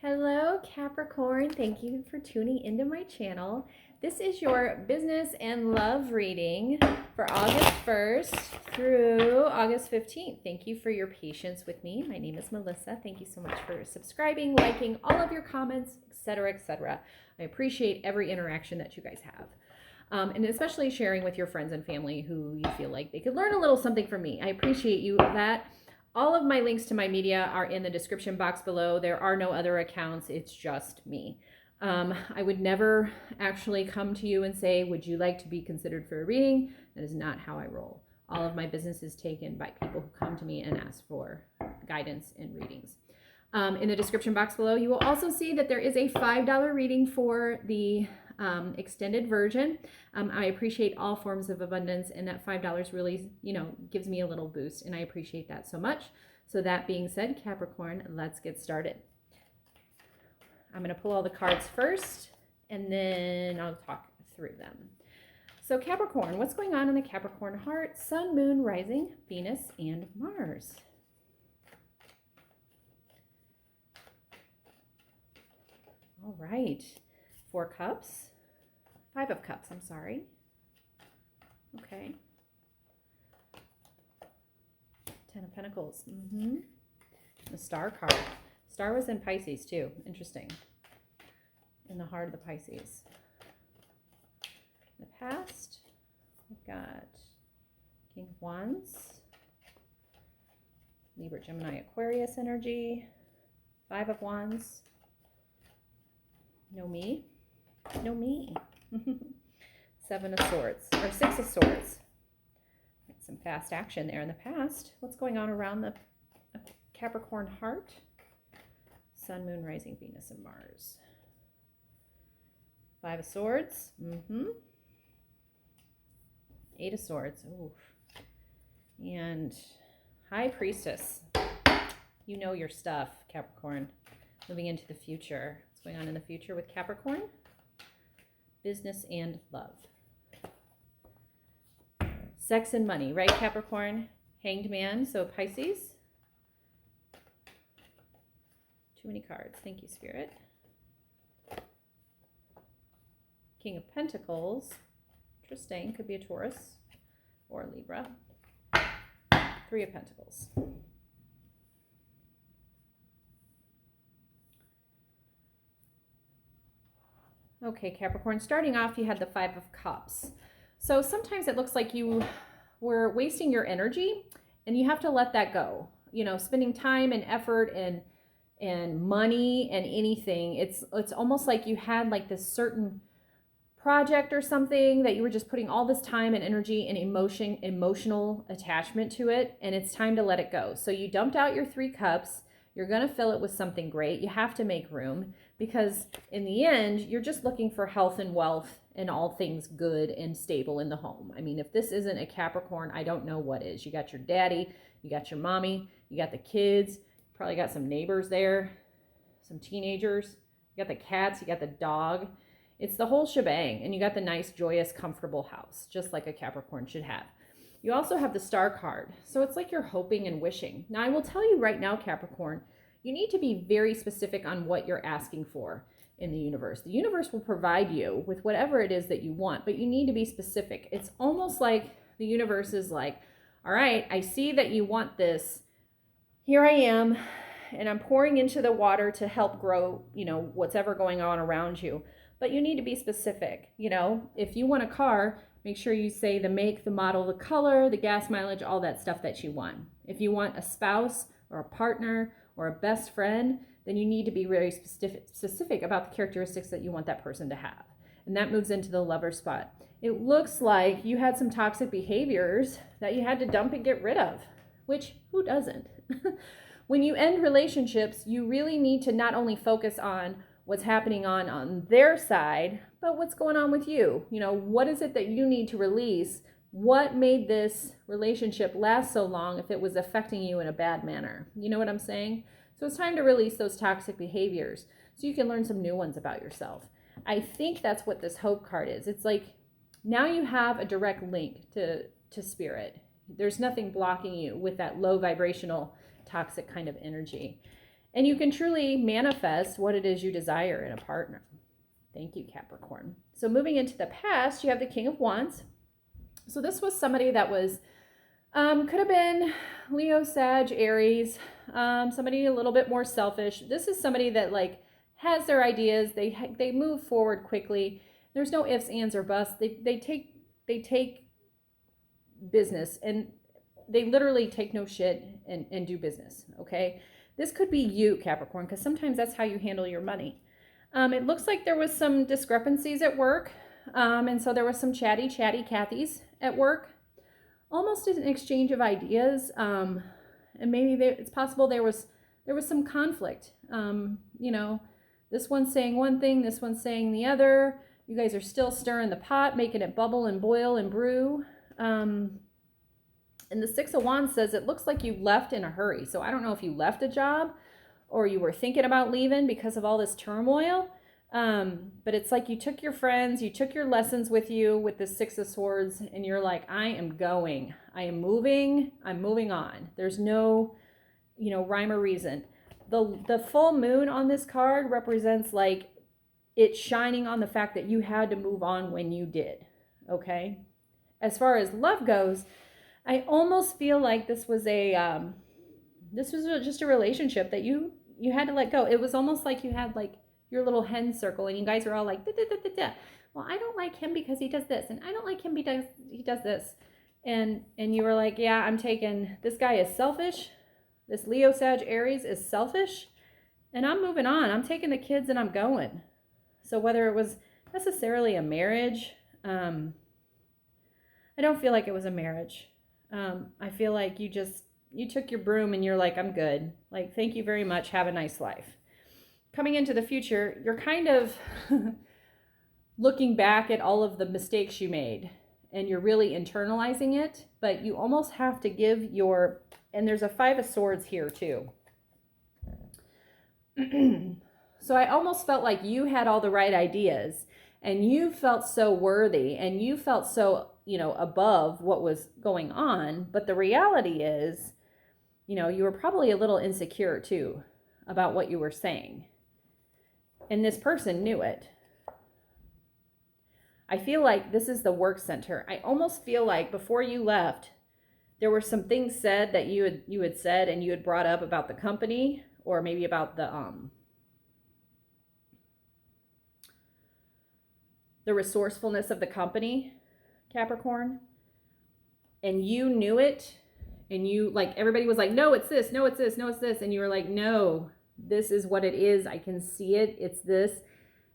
Hello, Capricorn. Thank you for tuning into my channel. This is your business and love reading for August 1st through August 15th. Thank you for your patience with me. My name is Melissa. Thank you so much for subscribing, liking, all of your comments, etc., etc. I appreciate every interaction that you guys have. And especially sharing with your friends and family who you feel like they could learn a little something from me. I appreciate you that. All of my links to my media are in the description box below. There are no other accounts. It's just me. I would never actually come to you and say, would you like to be considered for a reading? That is not how I roll. All of my business is taken by people who come to me and ask for guidance and readings. In the description box below, you will also see that there is a $5 reading for the extended version. I appreciate all forms of abundance, and that $5 really, gives me a little boost, and I appreciate that so much. So that being said, Capricorn, let's get started. I'm going to pull all the cards first, and then I'll talk through them. So Capricorn, what's going on in the Capricorn heart? Sun, Moon, Rising, Venus, and Mars. All right. 4 cups. 5 of cups, I'm sorry. Okay. 10 of Pentacles. The Star card. Star was in Pisces too. Interesting. In the heart of the Pisces. In the past, we've got King of Wands, Libra, Gemini, Aquarius energy, 5 of Wands. No me. No me. 7 of Swords, or 6 of Swords. Some fast action there in the past. What's going on around the Capricorn heart? Sun, Moon, Rising, Venus, and Mars. 5 of Swords. 8 of Swords. Ooh. And High Priestess. You know your stuff, Capricorn. Moving into the future. What's going on in the future with Capricorn? Business and love. Sex and money, right, Capricorn? Hanged Man, so Pisces. Too many cards. Thank you, Spirit. King of Pentacles. Interesting. Could be a Taurus or a Libra. 3 of Pentacles. Okay, Capricorn, starting off, you had the 5 of Cups. So sometimes it looks like you were wasting your energy and you have to let that go. Spending time and effort and money and anything. It's almost like you had like this certain project or something that you were just putting all this time and energy and emotional attachment to it, and it's time to let it go. So you dumped out your 3 cups. You're going to fill it with something great. You have to make room because in the end, you're just looking for health and wealth and all things good and stable in the home. I mean, if this isn't a Capricorn, I don't know what is. You got your daddy, you got your mommy, you got the kids, probably got some neighbors there, some teenagers, you got the cats, you got the dog. It's the whole shebang, and you got the nice, joyous, comfortable house, just like a Capricorn should have. You also have the Star card. So it's like you're hoping and wishing. Now, I will tell you right now, Capricorn, you need to be very specific on what you're asking for in the universe. The universe will provide you with whatever it is that you want, but you need to be specific. It's almost like the universe is like, all right, I see that you want this. Here I am, and I'm pouring into the water to help grow, what's ever going on around you. But you need to be specific. If you want a car, make sure you say the make, the model, the color, the gas mileage, all that stuff that you want. If you want a spouse or a partner or a best friend, then you need to be very specific about the characteristics that you want that person to have. And that moves into the lover spot. It looks like you had some toxic behaviors that you had to dump and get rid of, which who doesn't? When you end relationships, you really need to not only focus on what's happening on their side, but what's going on with you. What is it that you need to release? What made this relationship last so long if it was affecting you in a bad manner? You know what I'm saying? So it's time to release those toxic behaviors so you can learn some new ones about yourself. I think that's what this Hope card is. It's like now you have a direct link to Spirit. There's nothing blocking you with that low vibrational toxic kind of energy. And you can truly manifest what it is you desire in a partner. Thank you, Capricorn. So moving into the past, you have the King of Wands. So this was somebody that was, could have been Leo, Sag, Aries, somebody a little bit more selfish. This is somebody that like has their ideas. They move forward quickly. There's no ifs, ands, or buts. They take business, and they literally take no shit and do business. Okay. This could be you, Capricorn, because sometimes that's how you handle your money. It looks like there was some discrepancies at work. And so there was some chatty Cathys at work, almost an exchange of ideas. And maybe it's possible there was some conflict. You know, this one's saying one thing, this one's saying the other. You guys are still stirring the pot, making it bubble and boil and brew. And the Six of Wands says it looks like you left in a hurry. So I don't know if you left a job or you were thinking about leaving because of all this turmoil. But it's like you took your friends, you took your lessons with you with the Six of Swords, and you're like, I am going, I am moving, I'm moving on. There's no, you know, rhyme or reason. The full moon on this card represents like it shining on the fact that you had to move on when you did. Okay. As far as love goes, I almost feel like this was just a relationship that you had to let go. It was almost like you had like your little hen circle, and you guys were all like, da, da, da, da, da. Well, I don't like him because he does this, and I don't like him because he does this. And you were like, yeah, I'm taking, this guy is selfish. This Leo, Sag, Aries is selfish, and I'm moving on. I'm taking the kids and I'm going. So whether it was necessarily a marriage, I don't feel like it was a marriage. I feel like you took your broom and you're like, I'm good. Like, thank you very much. Have a nice life. Coming into the future, you're kind of looking back at all of the mistakes you made, and you're really internalizing it, but you almost have to give and there's a Five of Swords here too. So I almost felt like you had all the right ideas, and you felt so worthy, and you felt so, you know, above what was going on. But the reality is, you know, you were probably a little insecure too about what you were saying. And this person knew it. I feel like this is the work center. I almost feel like before you left, there were some things said that you had said and you had brought up about the company, or maybe about the resourcefulness of the company, Capricorn. And you knew it, and you, like, everybody was like, no, it's this, no, it's this, no, it's this. And you were like, no, this is what it is. I can see it. It's this.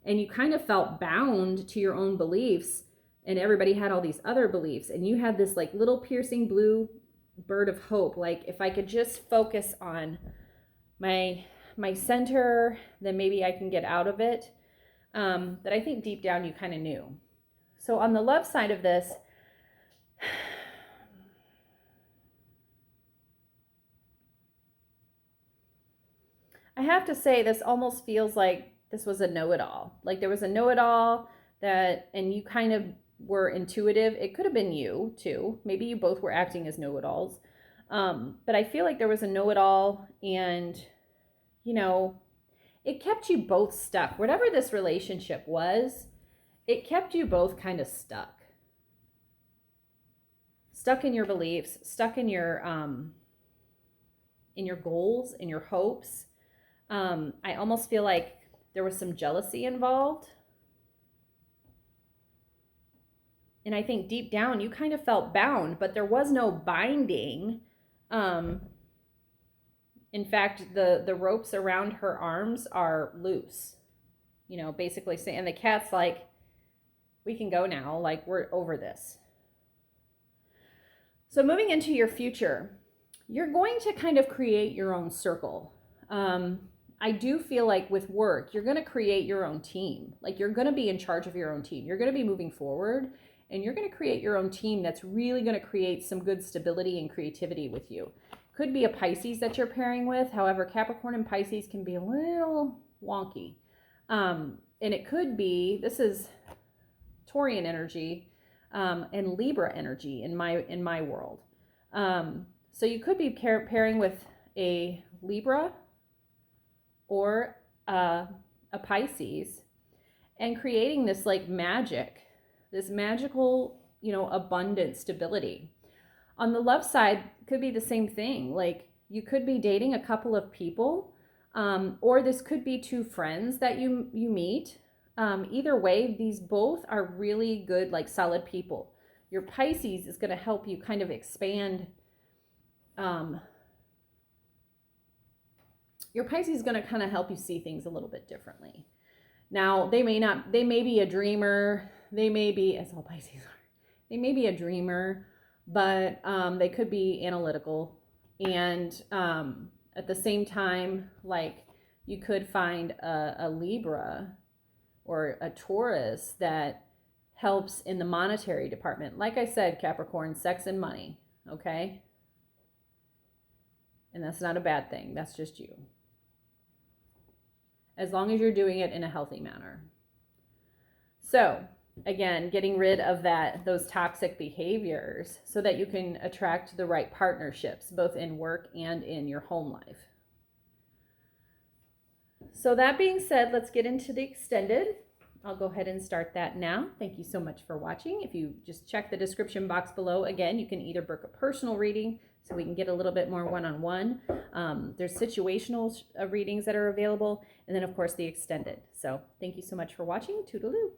And you kind of felt bound to your own beliefs, and everybody had all these other beliefs. And you had this like little piercing blue bird of hope. Like, if I could just focus on my center, then maybe I can get out of it. That I think deep down you kind of knew. So on the love side of this, I have to say this almost feels like this was a know-it-all. Like there was a know-it-all that, and you kind of were intuitive. It could have been you too. Maybe you both were acting as know-it-alls. But I feel like there was a know-it-all, and, you know, it kept you both stuck. Whatever this relationship was, it kept you both kind of stuck. Stuck in your beliefs, stuck in your goals, in your hopes. I almost feel like there was some jealousy involved. And I think deep down you kind of felt bound, but there was no binding. In fact, the ropes around her arms are loose. You know, basically saying, and the cat's like, we can go now. Like, we're over this. So moving into your future, you're going to kind of create your own circle. I do feel like with work, you're going to create your own team. Like, you're going to be in charge of your own team. You're going to be moving forward, and you're going to create your own team that's really going to create some good stability and creativity with you. Could be a Pisces that you're pairing with. However, Capricorn and Pisces can be a little wonky. And it could be, this is Taurian energy and Libra energy in my world. So you could be pairing with a Libra or a Pisces, and creating this like magic, this magical, you know, abundant stability. On the love side, could be the same thing. Like you could be dating a couple of people, or this could be two friends that you meet. Either way, these both are really good, like solid people. Your Pisces is going to help you kind of expand. Your Pisces is going to kind of help you see things a little bit differently. Now, they may be a dreamer. They may be, as all Pisces are, they may be a dreamer, but they could be analytical. And at the same time, like you could find a Libra or a Taurus that helps in the monetary department. Like I said, Capricorn, sex and money, okay? And that's not a bad thing. That's just you. As long as you're doing it in a healthy manner. So, again, getting rid of those toxic behaviors so that you can attract the right partnerships, both in work and in your home life. So that being said, let's get into the extended. I'll go ahead and start that now. Thank you so much for watching. If you just check the description box below, again, you can either book a personal reading so we can get a little bit more one-on-one. There's situational readings that are available, and then of course the extended. So thank you so much for watching. Toodaloo.